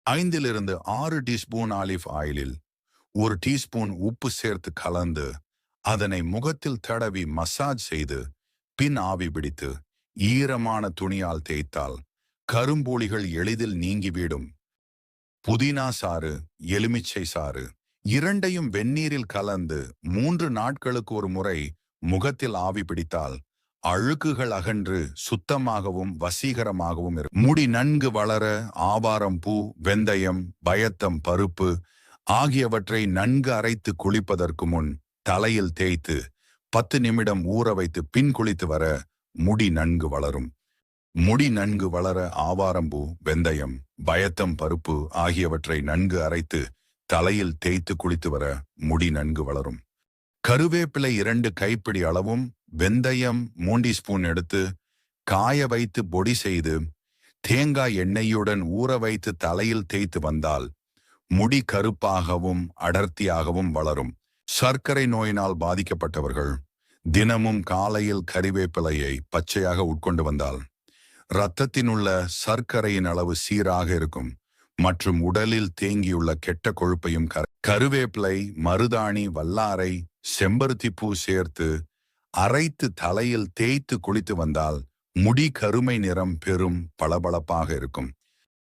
5 to 6 teaspoon olive ஆயிலில் 1 teaspoon உப்பு சேர்த்து கலந்து அதனை முகத்தில் தடவி மசாஜ் செய்து பின் ஆவி பிடித்து ஈரமான துணியால் தேய்த்தால் கரும்புள்ளிகள் எளிதில் நீங்கிவிடும். புதினா சாறு, எலுமிச்சை சாறு இரண்டையும் வெந்நீரில் கலந்து 3 நாட்களுக்கு ஒரு முறை முகத்தில் ஆவி பிடித்தால் அழுக்குகள் அகன்று சுத்தமாகவும் வசீகரமாகவும் இருக்கும். முடி நன்கு வளர ஆவாரம் பூ, வெந்தயம், பயத்தம் பருப்பு ஆகியவற்றை நன்கு அரைத்து குளிப்பதற்கு முன் தலையில் தேய்த்து 10 நிமிடம் ஊற வைத்து பின் குளித்து வர முடி நன்கு வளரும். முடி நன்கு வளர ஆவாரம்பூ, வெந்தயம், பயத்தம் பருப்பு ஆகியவற்றை நன்கு அரைத்து தலையில் தேய்த்து குளித்து வர முடி நன்கு வளரும். கருவேப்பிலை 2 கைப்பிடி அளவும், வெந்தயம் 3 ஸ்பூன் எடுத்து காய வைத்து பொடி செய்து தேங்காய் எண்ணெயுடன் ஊற வைத்து தலையில் தேய்த்து வந்தால் முடி கருப்பாகவும் அடர்த்தியாகவும் வளரும். சர்க்கரை நோயினால் பாதிக்கப்பட்டவர்கள் தினமும் காலையில் கறிவேப்பிலையை பச்சையாக உட்கொண்டு வந்தால் இரத்தத்தினுள்ள சர்க்கரையின் அளவு சீராக இருக்கும் மற்றும் உடலில் தேங்கியுள்ள கெட்ட கொழுப்பையும் கருவேப்பிலை, மருதாணி, வல்லாரை, செம்பருத்தி பூ சேர்த்து அரைத்து தலையில் தேய்த்து குளித்து வந்தால் முடி கருமை நிறம் பெறும் பளபளப்பாக இருக்கும்.